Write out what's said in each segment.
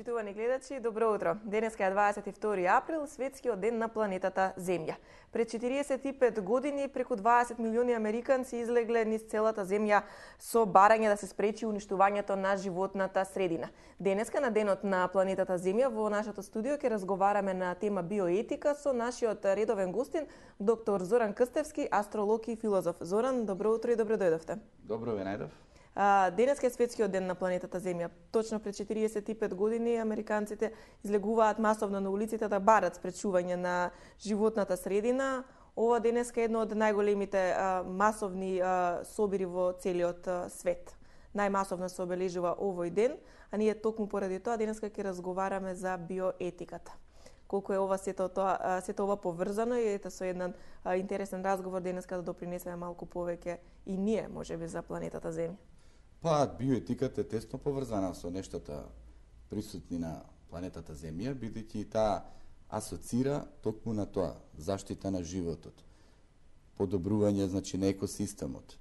Почитувани гледачи, добро утро. Денеска е 22 април, светскиот ден на планетата Земја. Пред 45 години преку 20 милиони американци излегле низ целата Земја со барање да се спречи уништувањето на животната средина. Денеска на денот на планетата Земја во нашето студио ќе разговараме на тема биоетика со нашиот редовен гостин доктор Зоран Крстевски, астролог и филозоф. Зоран, добро утро и добро дојдовте. Добро ве најдов. Денеска е светскиот ден на планетата Земја. Точно пред 45 години американците излегуваат масовно на улиците да барат спречување на животната средина. Ова денеска е едно од најголемите масовни собири во целиот свет. Најмасовно се обележува овој ден, а ние токму поради тоа денеска ќе разговараме за биоетиката. Колку е ова сето ова поврзано и ете со еден интересен разговор денеска да допринесеме малку повеќе и ние можеби за планетата Земја. Па, биоетиката е тесно поврзана со нештата присутни на планетата Земја, бидејќи таа асоцира токму на тоа, заштита на животот, подобрување, значи, на екосистемот,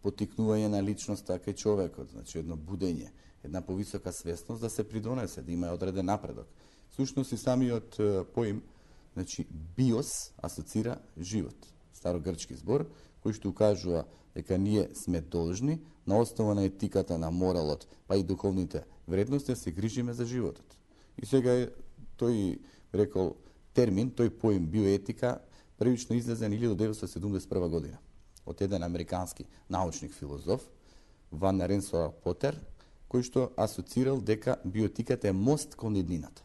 потикнување на личноста кај човекот, значи, едно будење, една повисока свесност да се придонесе, да има одреден напредок. Сушност и самиот поим, значи, биос асоцира живот, старогрчки збор, кој што укажува дека ние сме должни на основа на етиката, на моралот, па и духовните вредности да се грижиме за животот. И сега е тој рекол термин, тој поим биоетика првично излезен 1971 година од еден американски научник филозоф Ван Ренсо Потер, кој што асоцирал дека биоетиката е мост кон еднината.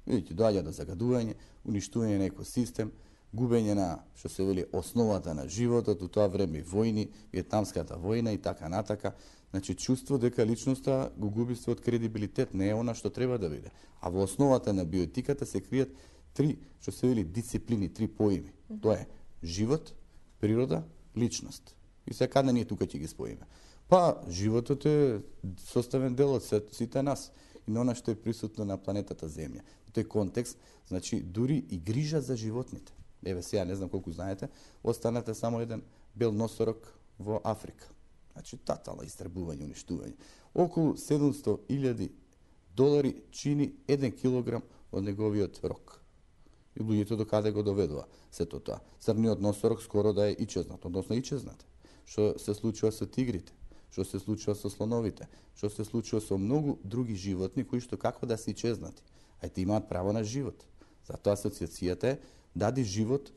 Видите, доаѓа до загадување, уништување на екосистем, губење на, што се вели, основата на животот, у тоа време војни, Виетнамската војна и така натака. Значи, чувство дека личноста го губи својот кредибилитет, не е она што треба да биде. А во основата на биоетиката се кријат три, што се вели, дисциплини, три поими. Тоа е живот, природа, личност. И сега каде ние тука ќе ги споиме? Па, животот е составен дел од сите нас и на она што е присутно на планетата Земја. Во тој контекст, значи, дури и грижа за животните. Еве сега, не знам колку знаете, останате само еден бел носорог во Африка. Значи, тотално истребување, уништување. Околу $700,000 чини 1 килограм од неговиот рог. И луѓето до каде го доведува сето тоа. Црниот носорог скоро да е ичезнат, односно ичезнат. Што се случува со тигрите, што се случува со слоновите, што се случува со многу други животни кои што како да се ичезнати. А те имаат право на живот. Затоа асоциацијата е дади живот,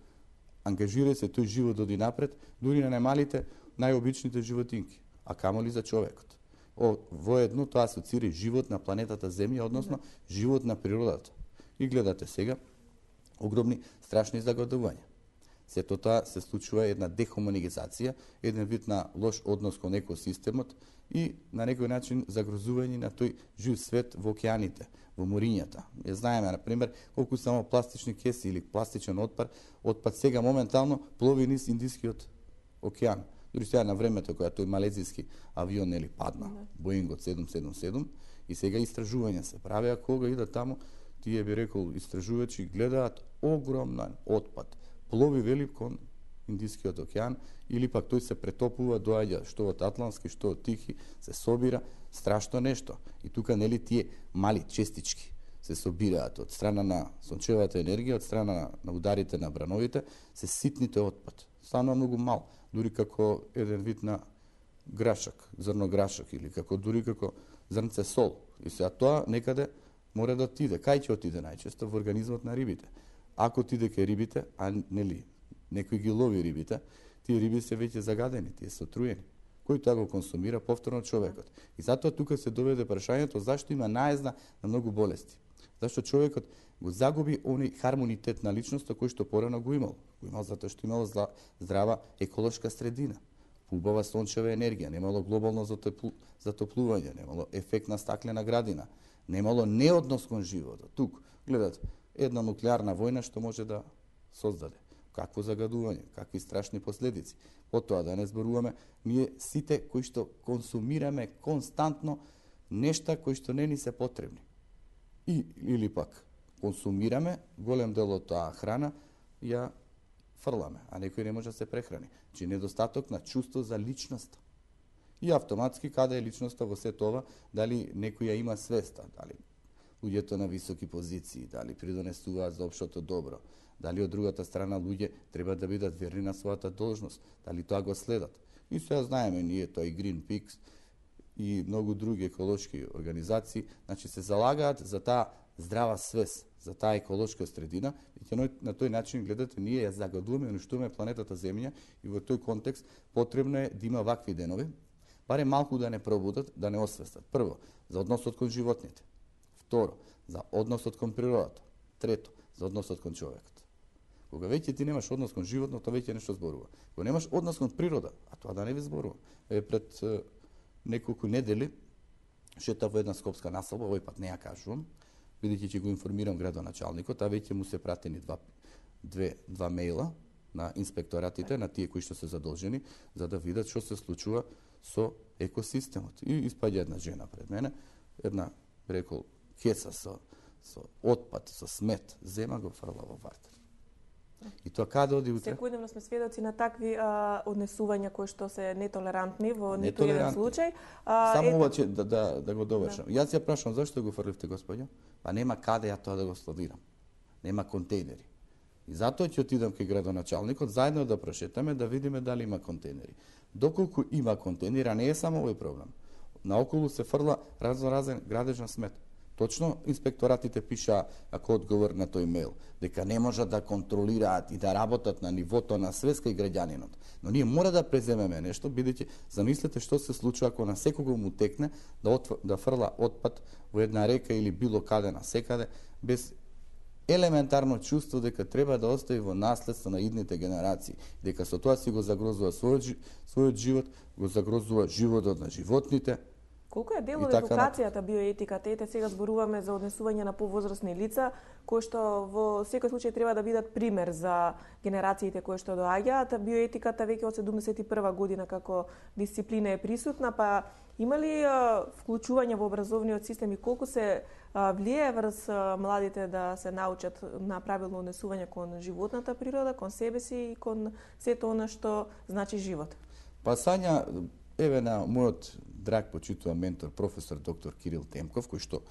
ангажирај се тој живот да оди напред, дури на најмалите, најобичните животинки, а камоли за човекот. Воедно тоа асоцира живот на планетата Земја, односно живот на природата. И гледате сега огромни страшни загадувања. Сето тоа се случува една дехуманизација, еден вид на лош однос кон екосистемот и на некој начин загрозување на тој жив свет во океаните, во морињата. Знаеме, например, колку само пластични кеси или пластичен отпад сега моментално плови низ Индискиот океан. Дури сега на времето кога тој малезијски авион нели падна, Боингот 777, и сега истражувања се прави, а кога идат таму, тие би рекол истражувачи гледаат огромен отпад. Плови вели кон Индискиот океан или пак тој се претопува, доаѓа што од Атлантски, што од Тихи, се собира страшно нешто. И тука нели тие мали честички се собираат од страна на сончевата енергија, од страна на ударите на брановите, се ситните отпад. Станува многу мал, дури како еден вид на грашак, зрно грашак или дури како зрнце сол. И сега тоа некаде мора да отиде. Кај ќе отиде најчесто? Во организмот на рибите. Ако отиде кај рибите, а нели некој ги лови рибите, тие риби се веќе загадени, тие се отруени. Кој тоа го консумира повторно човекот. И затоа тука се доведе прашањето зашто има наезда на многу болести. Зашто човекот го загуби оној хармонитет на личноста кој што порано го имал. Го имал затоа што имало здрава еколошка средина, убава сончева енергија, немало глобално затоплување, немало ефект на стаклена градина, немало неоднос кон животот. Тук гледат една нуклеарна војна што може да создаде. Какво загадување, какви страшни последици. Потоа да не зборуваме, ние сите кои што консумираме константно нешта кои што не ни се потребни. Или пак консумираме голем дел од таа храна ја фрламе, а некој не може да се прехрани. Значи недостаток на чувство за личноста. И автоматски каде е личноста во сето ова, дали некој ја има свеста, дали луѓето на високи позиции, дали придонесуваат за општото добро, дали од другата страна луѓе треба да бидат верни на својата должност, дали тоа го следат. И сега знаеме ние тоа и Greenpeace и многу други еколошки организации, значи се залагаат за таа здрава свест, за таа еколошка средина, и на тој начин гледате ние ја загадуваме, уништуваме планетата Земја и во тој контекст потребно е да има вакви денови, барем малку да не пробудат, да не освестат. Прво, за односот кон животните. Второ, за односот кон природата. Трето, за односот кон човекот. Кога веќе ти немаш однос кон животното, веќе нешто зборува. Кога немаш однос кон природа, а тоа да не ви зборува. Пред неколку недели шетав во една скопска населба, овој пат не ја кажувам, бидејќи ќе го информирам градоначалникот, а веќе му се пратени два мејла на инспекторатите, на тие кои што се задолжени, за да видат што се случува со екосистемот. И испаѓа една жена пред мене, една, рекол, кеса со отпад, со смет, зема го фрла во вартер. И тоа каде оди утре? Секојдневно сме сведоци на такви однесувања кои што се нетолерантни во ниту еден случај. Само ова че да го довршам. Да. Јас ја прашам зашто го фрливте, господја? Па нема каде ја тоа да го складирам. Нема контейнери. И затоа ќе отидам кај градоначалникот заедно да прошетаме да видиме дали има контейнери. Доколку има контейнери, а не е само овој проблем. Наоколу се фрла разноразен градежен смет. Точно инспекторатите пиша како одговор на тој мејл, дека не можат да контролираат и да работат на нивото на свеска и граѓанинот. Но ние мора да преземеме нешто, бидејќи замислете што се случува ако на секого му текне да фрла отпад во една река или било каде на секаде, без елементарно чувство дека треба да остави во наследство на идните генерации, дека со тоа си го загрозува својот живот, го загрозува животот на животните. Колку е дел од едукацијата биоетиката? Ете сега зборуваме за однесување на повозрасни лица, кои што во секој случај треба да бидат пример за генерациите кои што доаѓаат. Биоетиката веќе од 71 година како дисциплина е присутна, па има ли вклучување во образовниот систем и колку се влијае врз младите да се научат на правилно однесување кон животната природа, кон себе си и кон сето она што значи живот? Па Сања, еве на мојот драг почитуван ментор, професор доктор Кирил Темков, кој што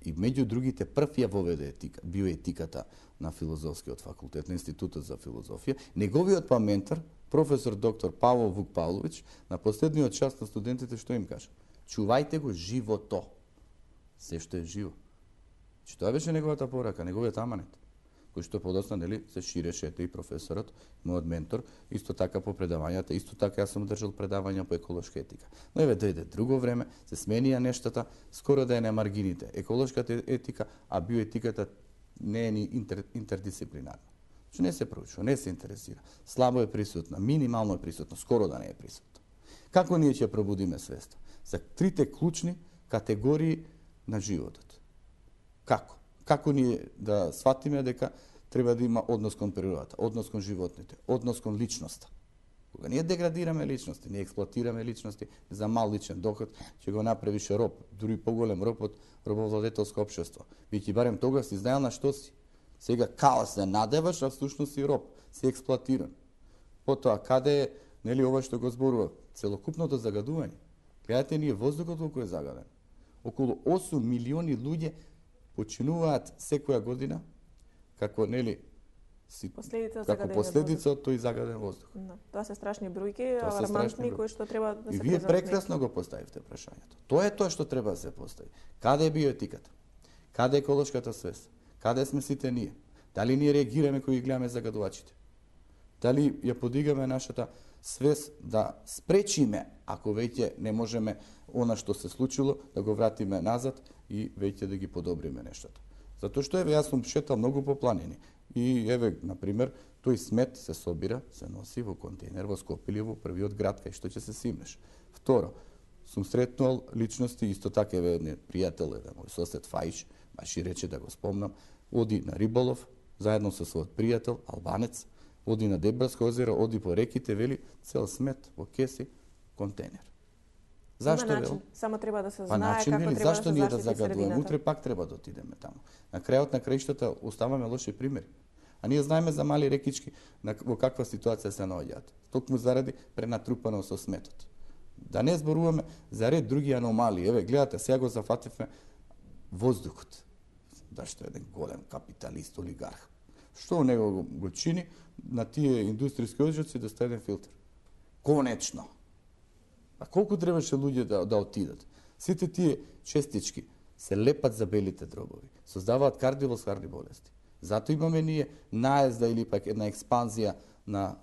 и меѓу другите прв ја воведе биоетиката на филозофскиот факултет, на Институтот за филозофија. Неговиот па ментор, професор доктор Павол Вук Павлович, на последниот час на студентите што им кажа? Чувајте го живото. Се што е живо. Че тоа беше неговата порака, неговиот аманет, кој што подоцна се ширеше, ете и професорот, мојот ментор, исто така по предавањата, исто така јас сум држал предавања по еколошка етика. Но еве дојде друго време, се сменија нештата, скоро да е на маргините. Еколошката етика, а биоетиката не е ни интердисциплинарна. Че не се проучува, не се интересира. Слабо е присутна, минимално е присутна, скоро да не е присутна. Како ние ќе пробудиме свеста? За трите клучни категории на животот. Како? Како ние да сватиме дека треба да има однос кон природата, однос кон животните, однос кон личноста. Кога ние деградираме личности, ние експлоатираме личности за мал личен доход, ќе го направиш роб, дури поголем роб од робовладетелско општество. Бидејќи барем тогаш си знаел на што си. Сега као се надеваш, а всушност си роб, си експлоатиран. Потоа каде е, нели ова што го зборува, целокупното загадување. Гледате ние воздухот колку е загаден. Околу 8 милиони луѓе починуваат секоја година како последица од тој загаден воздух. Да, тоа се страшни бројки, алармантни кои што треба да се. И вие прекрасно го поставивте прашањето. Тоа е тоа што треба да се постави. Каде е биоетиката? Каде е еколошката свест? Каде сме сите ние? Дали ние реагираме кога ги гледаме загадувачите? Дали ја подигаме нашата свест да спречиме, ако веќе не можеме она што се случило, да го вратиме назад и веќе да ги подобриме нештата. Затоа што еве јас сум шетал многу по планини и еве на пример тој смет се собира, се носи во контейнер во Скопеле, во првиот град кај што ќе се симнеш. Второ, сум сретнал личности исто така еве еден пријател, еден мој сосед Фаиш, баш и рече да го спомнам, оди на риболов заедно со својот пријател албанец, оди на Дебрско озеро, оди по реките, вели цел смет во кеси, контейнер. Зашто начин, само треба да се знае начин, како вели, треба зашто да се ние да заштити загадуваме? средината. Утре пак треба да отидеме таму. На крајот на краиштата оставаме лоши примери. А ние знаеме за мали рекички во каква ситуација се наоѓаат. Токму заради пренатрупано со сметот. Да не зборуваме за ред други аномалии. Еве, гледате, сега го зафативме воздухот. Зашто еден голем капиталист, олигарх. Што него го чини на тие индустријски оджаци да стави еден филтер? Конечно. А колку требаше луѓе да отидат? Сите тие честички се лепат за белите дробови, создаваат кардиоваскуларни болести. Зато имаме ние наезда или пак една експанзија на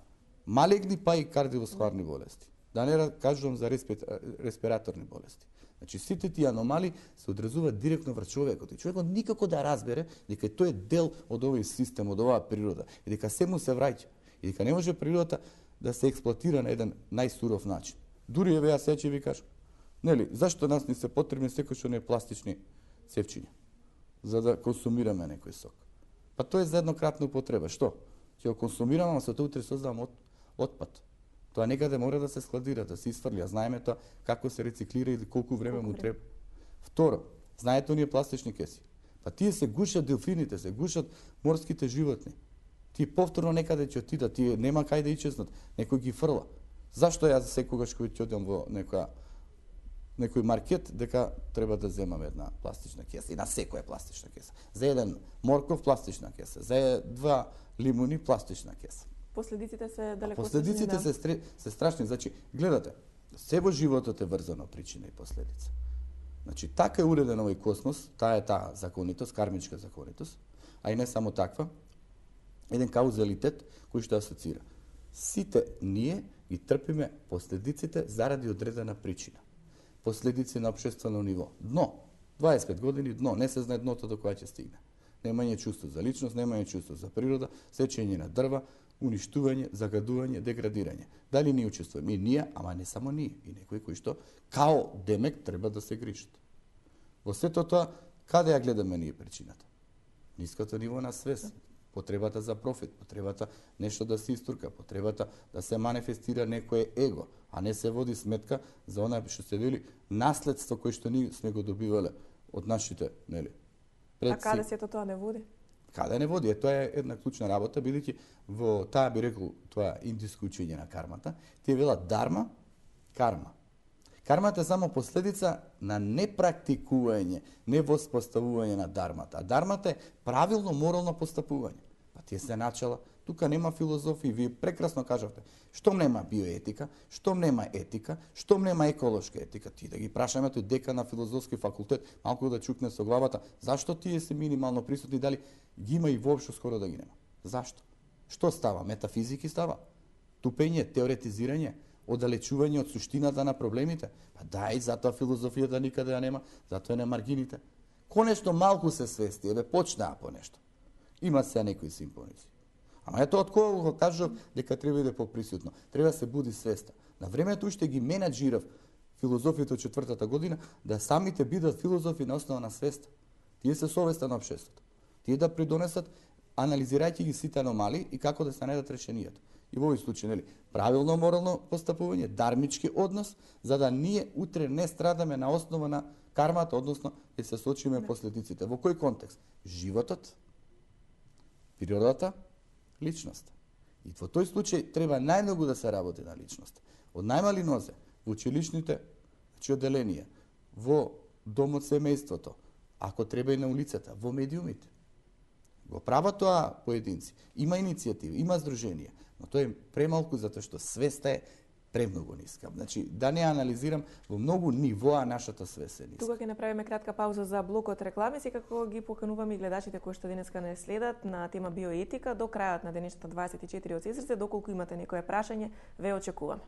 малегни па и кардиоваскуларни болести. Да не кажувам за респираторни болести. Значи сите тие аномали се одразуваат директно врз човекот и човекот никако да разбере дека тој е дел од овој систем, од оваа природа и дека се му се враќа и дека не може природата да се експлоатира на еден најсуров начин. Дури еве јас сега ви кажам, нели, зашто нас ни се потребни секој што не е пластични цевчиња за да консумираме некој сок? Па тоа е за еднократна употреба. Што? Ќе го консумираме, а со тоа утре создавам отпад. Тоа некаде мора да се складира, да се изфрли. Знаеме тоа како се рециклира или колку време му треба. Второ, знаете оние пластични кеси. Па тие се гушат делфините, се гушат морските животни. Тие повторно некаде ќе отидат, тие нема кај да ичезнат, некој ги фрла. Зашто јас секогаш кога ќе одам во некој маркет дека треба да земам една пластична кеса и на секоја пластична кеса. За еден морков пластична кеса, за 2 лимуни пластична кеса. Последиците се далеко последиците се страшни. Значи, гледате, се во животот е врзано причина и последица. Значи, така е уреден овој космос, таа е таа законитост, кармичка законитост, а и не само таква, еден каузалитет кој што асоцира. Сите ние ги трпиме последиците заради одредена причина. Последици на општествено ниво. Дно. 25 години дно. Не се знае дното до која ќе стигне. Немање чувство за личност, немање чувство за природа, сечење на дрва, уништување, загадување, деградирање. Дали ние учествуваме? И ние, ама не само ние, и некои кои што као демек треба да се грижат. Во сето тоа, каде ја гледаме ние причината? Ниското ниво на свест, потребата за профит, потребата нешто да се истурка, потребата да се манифестира некое его, а не се води сметка за она што се вели наследство кој што ние сме го добивале од нашите, нели, предци. А каде сето тоа не води? Каде не води? Тоа е една клучна работа, бидејќи во таа би рекол тоа индиско учење на кармата, тие велат дарма, карма. Кармата е само последица на непрактикување, невоспоставување на дармата. А дармата е правилно морално постапување. Па тие се начела, тука нема филозофија, вие прекрасно кажавте. Штом нема биоетика, штом нема етика, штом нема еколошка етика, ти да ги прашаме тој дека на филозофски факултет, малку да чукне со главата, зашто тие се минимално присутни, дали ги има и воопшто скоро да ги нема? Зашто? Што става? Метафизики става? Тупење, теоретизирање, оддалечување од суштината на проблемите? Па дај, затоа филозофијата никаде ја нема, затоа е на маргините. Конечно малку се свести, еве почнаа по нешто. Има се некои симпонии. Ама ето од кога го кажав дека треба иде поприсутно. Треба да се буди свеста. На времето уште ги менаџирав филозофијата од 4-та година да самите бидат филозофи на основа на свеста. Тие се совеста на општеството. Тие да придонесат анализирајќи ги сите аномалии и како да се најдат решенијата. И во овој случај, нели, правилно морално постапување, дармички однос, за да ние утре не страдаме на основа на кармата, односно да се сочиме последиците. Во кој контекст? Животот, природата, личноста. И во тој случај треба најмногу да се работи на личноста. Од најмали нозе, во училишните одделенија, во домот семејството, ако треба и на улицата, во медиумите. Го прават тоа поединци. Има иницијативи, има здруженија, но тоа е премалку затоа што свеста е премногу ниска. Значи, да не анализирам, во многу нивоа нашата свест е ниска. Тука ќе направиме кратка пауза за блокот реклами, секако ги покануваме и гледачите кои што денеска не следат на тема биоетика до крајот на денешната 24 од Сестрите. Доколку имате некое прашање, ве очекуваме.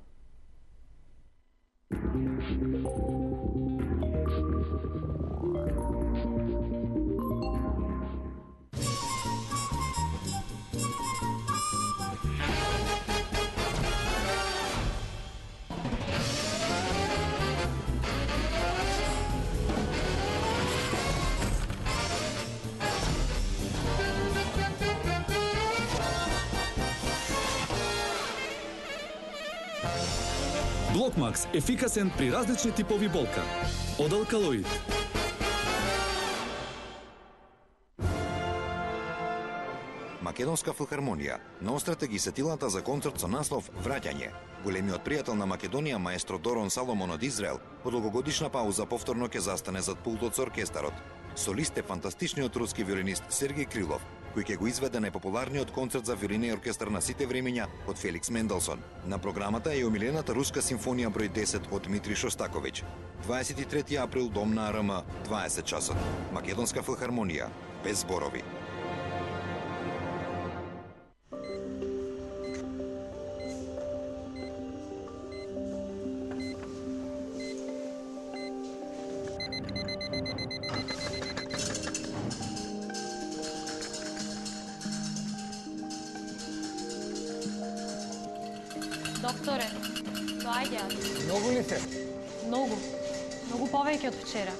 Блокмакс – ефикасен при различни типови болка. Од алкалоид. Македонска филхармонија наострете ги сетилата за концерт со наслов Враќање. Големиот пријател на Македонија, маестро Дорон Саломон од Израел, по долгогодишна пауза повторно ќе застане зад пултот со оркестарот. Солист е фантастичниот руски виолинист Сергеј Крилов, кој ќе го изведе најпопуларниот концерт за виолина и оркестар на сите времења од Феликс Менделсон. На програмата е омилената руска симфонија број 10 од Дмитрий Шостаковиќ. 23 април, дом на АРМ, 20 часот. Македонска филхармонија, без зборови. Докторе, доаѓаат. Многу ли се? Многу. Многу повеќе од вчера.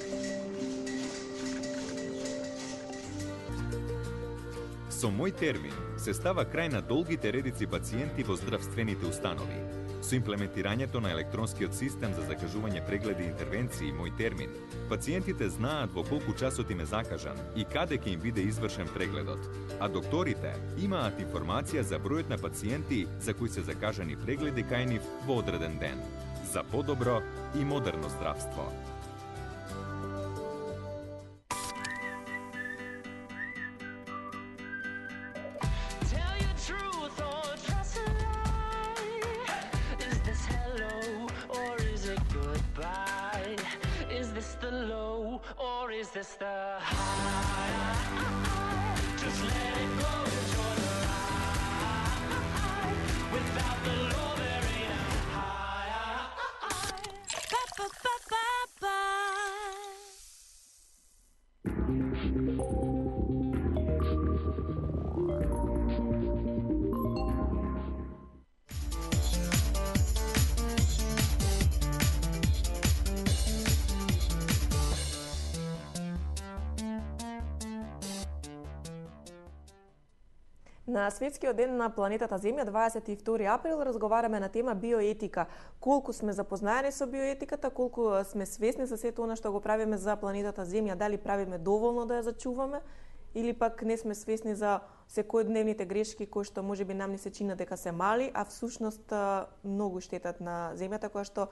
Со мој термин се става крај на долгите редици пациенти во здравствените установи. Со имплементирањето на електронскиот систем за закажување прегледи и интервенции мој термин, пациентите знаат во колку часот им е закажан и каде ќе им биде извршен прегледот, а докторите имаат информација за бројот на пациенти за кои се закажани прегледи кај нив во одреден ден. За подобро и модерно здравство. На Светскиот ден на планетата Земја, 22 април, разговараме на тема биоетика. Колку сме запознаени со биоетиката, колку сме свесни за сето она што го правиме за планетата Земја, дали правиме доволно да ја зачуваме, или пак не сме свесни за секојдневните грешки кои што можеби нам ни се чинат дека се мали, а всушност многу штетат на Земјата, која што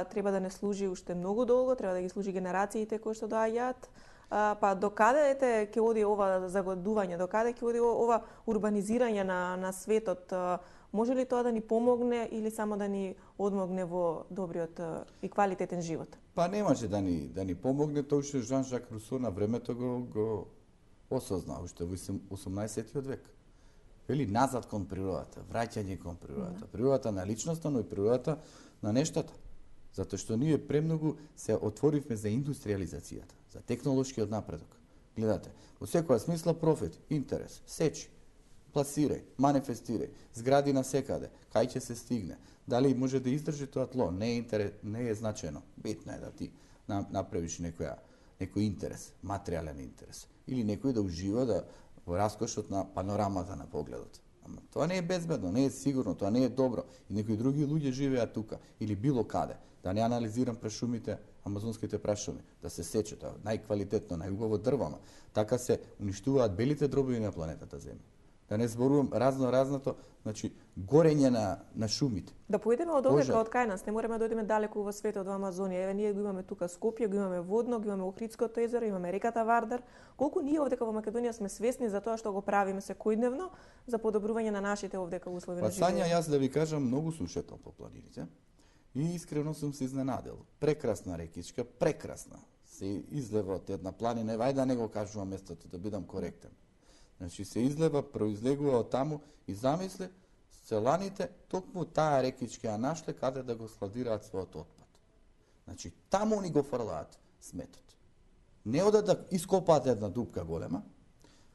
треба да не служи уште многу долго, треба да ги служи генерациите кои што доаѓаат. Па докаде ќе оди ова загадување, докаде ќе оди ова урбанизирање на светот? Може ли тоа да ни помогне или само да ни одмогне во добриот и квалитетен живот? Па не може да ни помогне, тоа што Жан-Жак Русо на времето го осозна уште во 18 век. Вели назад кон природата, враќање кон природата. Природата на личноста, но и природата на нештата. Затоа што ние премногу се отворивме за индустриализацијата, за технолошкиот напредок. Гледате, во секоја смисла профит, интерес, сечи, пласирај, манифестирај, згради на секаде, кај ќе се стигне, дали може да издржи тоа тло, не е значено. Битно е да ти направиш некој интерес, материјален интерес, или некој да ужива во раскошот на панорамата на погледот. Ама тоа не е безбедно, не е сигурно, тоа не е добро. И некои други луѓе живеат тука или било каде. Да не анализирам прашумите, амазонските прашуми, да се сечат најквалитетно, најубаво дрвама. Така се уништуваат белите дробови на планетата Земја. Да не зборувам разното, значи горење на шумите. Да поидеме од овдека, од кај нас, не мораме да одиме далеку во светот, во Амазонија. Еве ние го имаме тука Скопје, го имаме Водно, го имаме Охридското езеро, имаме реката Вардар. Колку ние овдека во Македонија сме свесни за тоа што го правиме секојдневно за подобрување на нашите овдека услови на живот? Па Сања, јас да ви кажам, многу сум шетал по планините и искрено сум се изненадел. Прекрасна рекичка, прекрасна. Се излева од една планина, вај да не го кажувам местото, да бидам коректен. Значи се излева, произлегува од таму и замисли, селаните токму таа рекичка ја нашле каде да го складираат својот отпад. Значи таму ни го фрлаат сметот. Не одат да ископаат една дупка голема,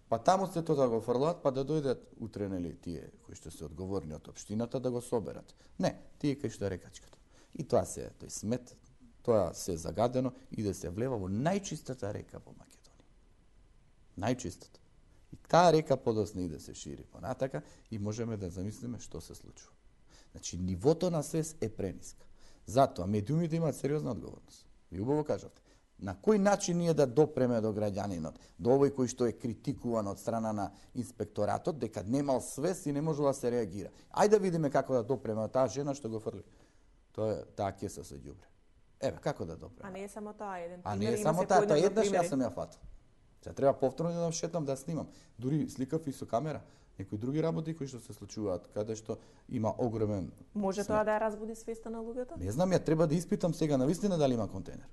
па таму сето да го фрлаат, па да дојдат утре, нели, тие кои што се одговорни од општината да го соберат. Не, тие кај што е рекачката. И тоа тој смет, тоа се загадено и да се влева во најчистата река во Македонија. Најчистата. И таа река подосна и да се шири понатака и можеме да замислиме што се случува. Значи, нивото на свес е прениска. Затоа, медиумите имаат сериозна одговорност. Ви убаво кажавте. На кој начин ние да допреме до граѓанинот, до овој кој што е критикуван од страна на инспекторатот, дека немал свес и не можел да се реагира. Ајде да видиме како да допреме таа жена што го фрли. Таа кеса со ѓубре. Еве, како да допреме? А не е само таа еден пример. А не е само таа, тоа еднаш јас сум ја фатал. Сега треба повторно да шетам да снимам. Дури сликав и со камера. Некои други работи кои што се случуваат, каде што има огромен Може смет. тоа да ја разбуди свеста на луѓето? Не знам, ја треба да испитам сега навистина дали има контейнер.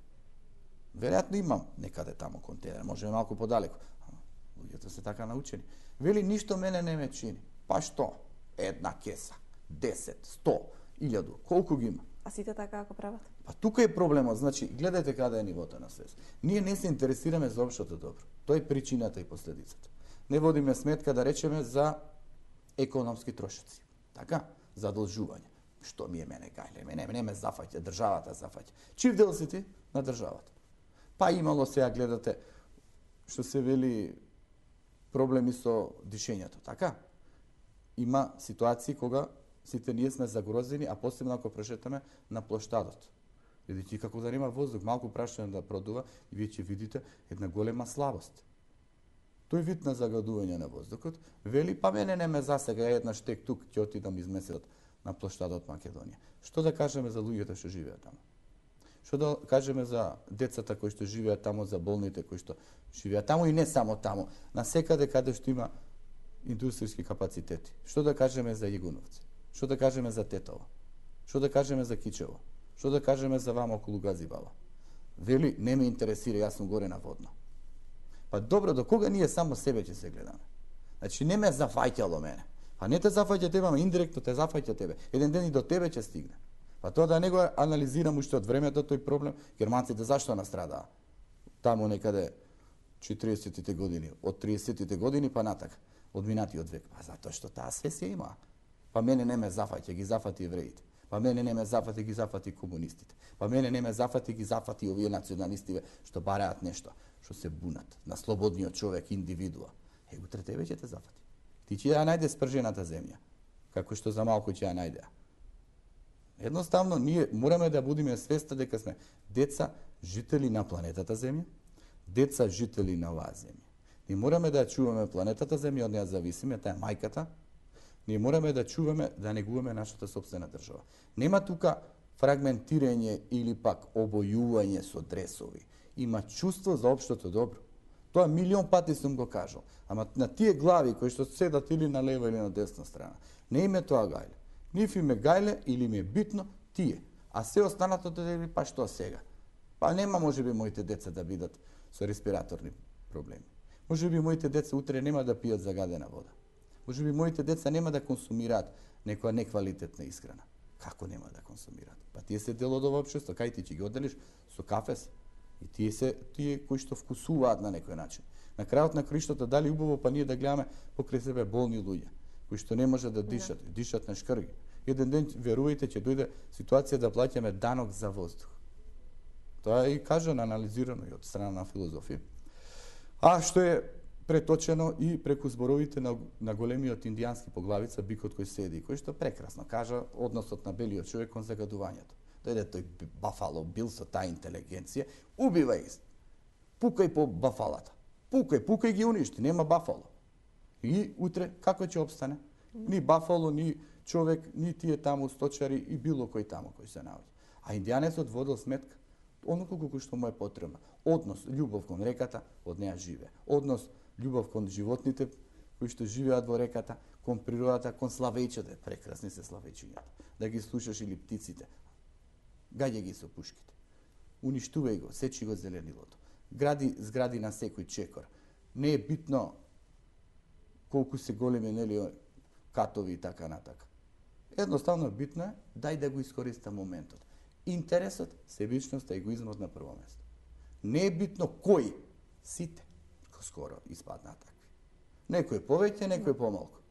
Веројатно имам некаде таму контейнер, може и малку подалеку. Луѓето се така научени. Вели, ништо мене не ме чини. Па што? Една кеса, 10, 100, 1000, колку ги има? А сите така ако прават? Па тука е проблемот, значи, гледајте каде е нивото на свест. Ние не се интересираме за општото добро. Тоа е причината и последицата. Не водиме сметка да речеме за економски трошоци. Така? Задолжување. Што ми е мене гајле? Не ме зафаќа, државата зафаќа. Чив дел си ти на државата? Па имало сега гледате што се вели проблеми со дишењето, така? Има ситуации кога сите ние сме загрозени, а посебно ако прошетаме на плоштадот. Видите како да нема воздух, малку прашање да продува и вие ќе видите една голема слабост. Тој вид на загадување на воздухот, вели, па мене не ме засега, еднаш тек тук ќе отидам измесот на плоштадот Македонија. Што да кажеме за луѓето што живеат таму? Што да кажеме за децата кои што живеат таму, за болните кои што живеат таму и не само таму, на секаде каде што има индустријски капацитети. Што да кажеме за Јегуновци? Што да кажеме за Тетово? Што да кажеме за Кичево? Што да кажеме за вама околу Газибала? Вели, не ме интересира, јас сум горе на водно. Па добро, до кога ние само себе ќе се гледаме? Значи не ме зафаќало мене. Па не те зафаќа тебе, ама индиректно те зафаќа тебе. Еден ден и до тебе ќе стигне. Па тоа да не го анализирам уште од времето тој проблем, германците зашто настрадаа? Таму некаде 40-тите години, од 30-тите години па натака, од минатиот век. Па затоа што таа свест ја има. Па мене не ме зафаќа, ги зафати евреите. Па мене не ме зафати, ги зафати комунистите. Па мене не ме зафати, ги зафати овие националистиве што бараат нешто, што се бунат на слободниот човек, индивидуа. Утре тебе ќе те зафати. Ти ќе ја најде спржената земја, како што за малку ќе ја најде. Едноставно, ние мораме да будеме свеста дека сме деца жители на планетата Земја, деца жители на оваа земја. Ние мораме да чуваме планетата Земја, од неја зависиме, таа е мајката. Ние мораме да чуваме, да негуваме нашата сопствена држава. Нема тука фрагментирање или пак обојување со дресови. Има чувство за општото добро. Тоа милион пати сум го кажал. Ама на тие глави кои што седат или на лева или на десна страна, не име тоа гајле. Ниф име гајле или ми е битно тие. А се останато да па што сега? Па нема можеби моите деца да бидат со респираторни проблеми. Можеби моите деца утре нема да пијат загадена вода. Можеби моите деца нема да консумираат некоја неквалитетна исхрана. Како нема да консумираат? Па тие се дел од ова општество, кај ти ќе ги одделиш со кафес. И тие кои што вкусуваат на некој начин. На крајот на криштото дали убаво па ние да гледаме покрај себе болни луѓе кои што не можат да дишат на шкрги. Еден ден, верувајте, ќе дојде ситуација да плаќаме данок за воздух. Тоа е и кажано, анализирано и од страна на филозофија. А што е преточено и преку зборовите на големиот индијански поглавица, бикот кој седи, кој што прекрасно кажа односот на белиот човек кон загадувањето. Дојде тој Бафало Бил со таа интелигенција, убивај ги, пукај по бафалата. Пукај ги уништи, нема бафало. И утре како ќе обстане? Ни бафало, ни човек, ни тие таму сточари и било кој таму кој се наоѓа. А индијанецот водел сметка оноку колку што му е потребно. Однос, љубов кон реката, од неа живее. Однос, љубов кон животните кои што живеат во реката, кон природата, кон славејчите, прекрасни се славејчињата. Да ги слушаш или птиците. Гаѓа ги со пушките. Уништувај го, сечи го зеленилото. Гради згради на секој чекор. Не е битно колку се големи, нели, катови и така натака. Едноставно битно е, дај да го искориста моментот. Интересот, себичноста и егоизмот на прво место. Не е битно кој, сите, скоро испаднаа такви. Некој повеќе, некој помалку.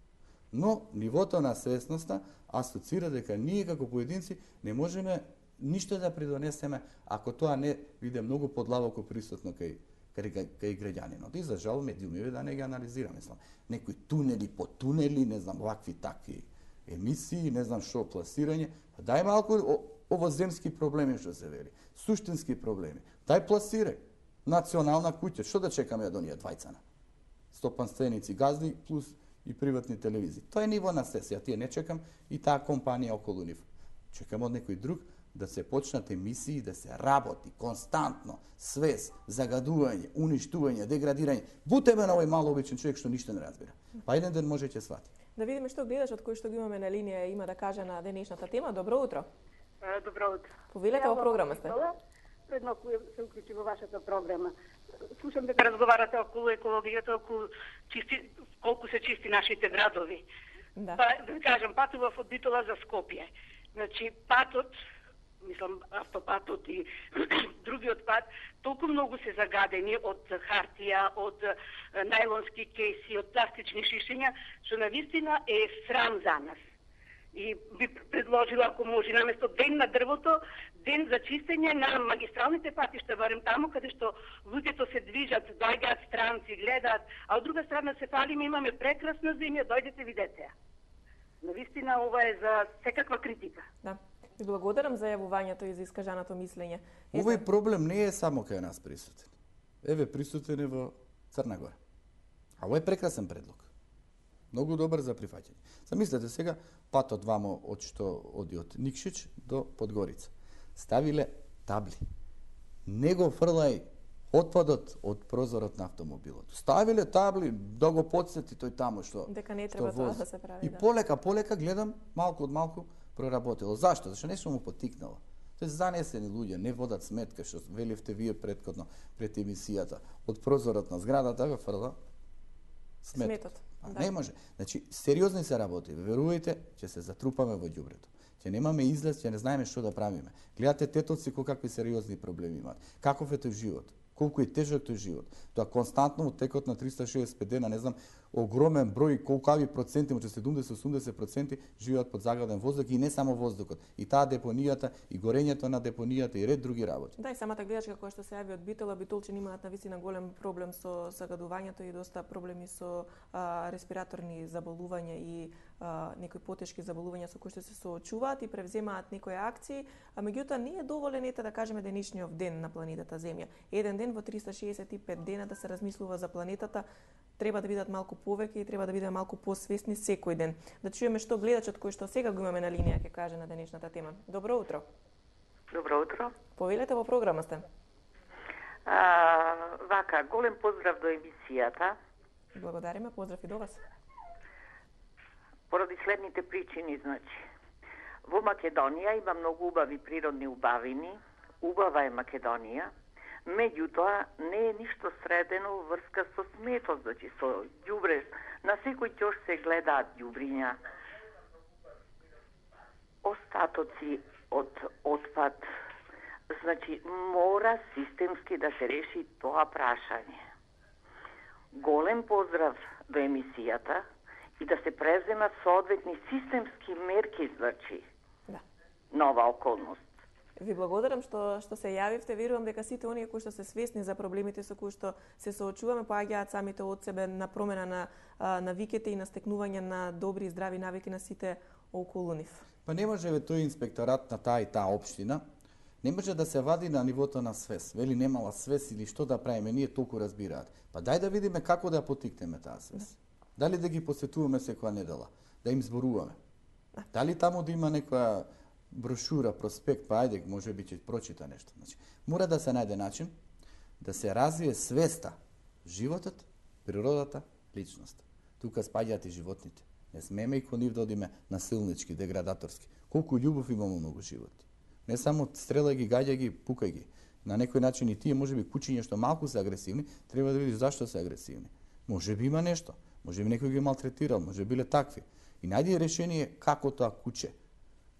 Но нивото на свесноста асоцира дека ние како поединци не можеме ништо да придонесеме ако тоа не биде многу подлабоко присутно кај граѓанинот. И за жал медиумиве да не ги анализираме, мислам. Некои тунели по тунели, не знам, вакви такви емисии, не знам што пласирање. Дај малку овоземски проблеми што се вели, суштински проблеми. Дај пласирај. Национална куќа, што да чекаме од оние двајцана? Стопанственици, газди плюс и приватни телевизии. Тоа е ниво на сесија, тие не чекам и таа компанија околу нив. Чекам од некој друг да се почнат емисии, да се работи константно, свес, загадување, уништување, деградирање. Бутеме на овој малообичен човек што ништо не разбира. Па еден ден може ќе свати. Да видиме што гледаш од кој што ги имаме на линија има да каже на денешната тема. Добро утро. Добро утро. Повелете, во програма сте. Предно се уклучи во вашата програма. Слушам дека разговарате околу екологијата, околу колку се чисти нашите градови. Да. Па, да кажам, патував од Битола за Скопје. Значи, патот, мислам, автопатот и другиот пат, толку многу се загадени од хартија, од најлонски кейси, од пластични шишења, што навистина е срам за нас. И би предложила, ако може, наместо ден на дрвото, ден за чистење на магистралните патишта, барем таму каде што луѓето се движат, доаѓаат странци, гледаат, а од друга страна се фалиме, имаме прекрасна земја, дојдете видете ја. Навистина ова е за секаква критика. Да. Ви благодарам за јавувањето и за искажаното мислење. Овој проблем не е само кај нас присутен. Еве, присутен е во Црна Гора. А овој е прекрасен предлог. Многу добар за прифаќање. Замислете сега патот вамо од што оди од Никшич до Подгорица. Ставиле табли. Не го фрлај отпадот од прозорот на автомобилот. Ставиле табли да го подсети тој таму што дека не треба тоа да се прави. И полека гледам малку од малку проработило. Зашто? Зашто нешто му потикнало. Тоа занесени луѓе не водат сметка што велевте вие претходно пред емисијата. Од прозорот на зградата го фрла сметот. Да. Не може. Значи, сериозни се работи. Верувајте, ќе се затрупаме во ѓубрето. Ќе немаме излез, ќе не знаеме што да правиме. Гледате тетоци какви сериозни проблеми имаат. Каков е тој живот? Колку е тежок тој живот. Тоа константно во текот на 365 дена, не знам, огромен број, колкави проценти, може 70-80% живеат под загаден воздух и не само воздухот. И таа депонијата, и горењето на депонијата и ред други работи. Да, и самата гледачка која што се јави од Битола, битолчани имаат навистина голем проблем со загадувањето и доста проблеми со респираторни заболувања и некои потешки заболувања со кои што се соочуваат и превземаат некои акции, а меѓутоа не е доволен да кажеме денешниот ден на планетата Земја. Еден ден во 365 дена да се размислува за планетата, треба да бидат малку повеќе и треба да бидеме малку посвесни секој ден. Да чуеме што гледачот кој што сега го имаме на линија ќе каже на денешната тема. Добро утро. Добро утро. Повелете, во програма сте. Вака, голем поздрав до емисијата. Благодариме, поздрав и до вас. Поради следните причини, значи. Во Македонија има многу убави природни убавини. Убава е Македонија. Меѓутоа, не е ништо средено во врска со сметот, значи со ѓубре. На секој ќош се гледаат ѓубриња, остатоци од отпад. Значи, мора системски да се реши тоа прашање. Голем поздрав до емисијата и да се преземат соодветни системски мерки, значи, на оваа околност. Ви благодарам што се јавивте. Верувам дека сите оние кои што се свесни за проблемите со кои што се соочуваме поаѓаат самите од себе на промена на навиките и на стекнување на добри и здрави навики на сите околу нив. Па не може тој инспекторат на таа и таа општина не може да се вади на нивото на свес. Вели немала свес или што да правиме, ние толку разбираат. Па дај да видиме како да потикнеме таа свес. Дали да ги посетуваме секоја недела, да им зборуваме. Дали таму да има некоја брошура, проспект, па ајде, може би ќе прочита нешто. Значи, мора да се најде начин да се развие свеста, животот, природата, личноста. Тука спаѓаат и животните. Не смеме и кон нив да одиме насилнички, деградаторски. Колку љубов имamo многу животи. Не само стрелај ги, гаѓај ги, пукај ги. На некој начин и тие можеби кучиња што малку се агресивни, треба да видиш зашто се агресивни. Можеби има нешто, можеби некој ги малтретирал, може биле такви. И најди решение како тоа куче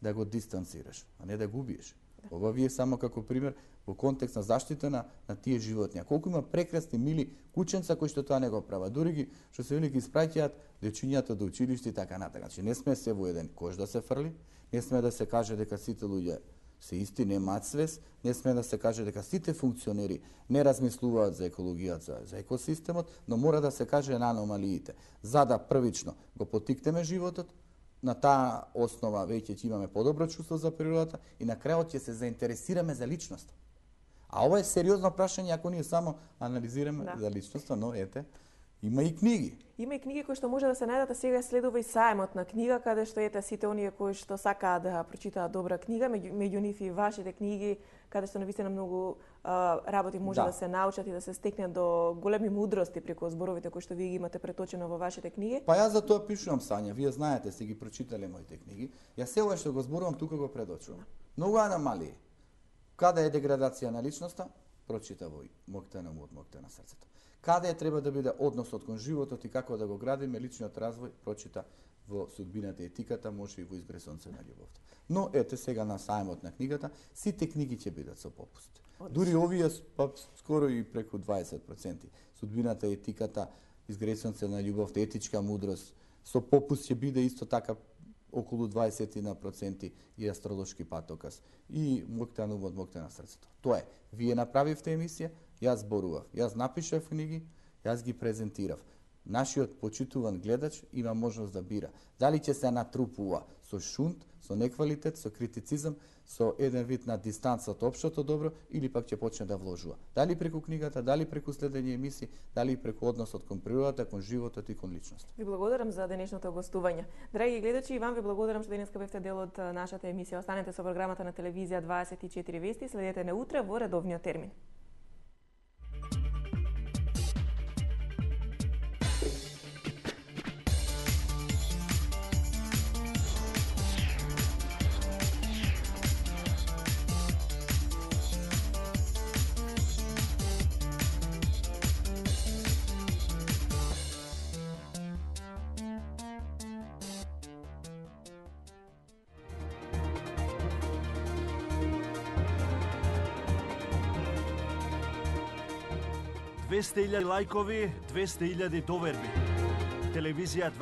да го дистанцираш, а не да го убиеш. Ова ви е само како пример во контекст на заштита на тие животни. Колку има прекрасни, мили кученца кои што тоа не го прават. Дури ги што се вели ги испраќаат дечињата до училиште и така натака. Значи не сме се во еден кош да се фрли, не сме да се каже дека сите луѓе се исти, немаат свес, не сме да се каже дека сите функционери не размислуваат за екологијата, за екосистемот, но мора да се каже на аномалиите. За да првично го потикнеме животот, на таа основа веќе ќе имаме подобро чувство за природата и на крајот ќе се заинтересираме за личноста. А ова е сериозно прашање ако ние само анализираме за личноста, но ете, Има и книги. Има и книги кои што може да се најдат, а сега следува и сајмот на книга, каде што ете сите оние кои што сакаат да прочитаат добра книга, меѓу нив и вашите книги, каде што навистина многу работи може да се научат и да се стекне до големи мудрости преку зборовите кои што вие ги имате преточено во вашите книги. Па јас за тоа пишувам, Сања, вие знаете, сте ги прочитале моите книги. Јас се ова што го зборувам тука го предочувам. Многу аномалии. Каде е деградација на личноста? Прочита во Моќта на умот, Моќта на срцето. Каде треба да биде односот кон животот и како да го градиме личниот развој, прочита во Судбината и етиката, може и во Изгре сонце на љубовта. Но ете сега на сајмот на книгата, сите книги ќе бидат со попуст. Дури овие па скоро и преку 20%. Судбината и етиката, Изгре сонце на љубовта, етичка мудрост, со попуст ќе биде исто така околу 20% и астролошки патоказ. И Моќта на умот, Моќта на срцето. Тоа е. Вие направивте емисија, јас зборував, јас напишав книги, јас ги презентирав. Нашиот почитуван гледач има можност да бира. Дали ќе се натрупува со шунт, со неквалитет, со критицизам, со еден вид на дистанца од општото добро, или пак ќе почне да вложува. Дали преку книгата, дали преку следење емисии, дали преку односот кон природата, кон животот и кон личноста. Ви благодарам за денешното гостување. Драги гледачи, и вам ви благодарам што денеска бевте дел од нашата емисија. Останете со програмата на телевизија 24 вести, следете не утре во редовниот термин. Двеста илјади лајкови, 200.000 доверби. Телевизија 20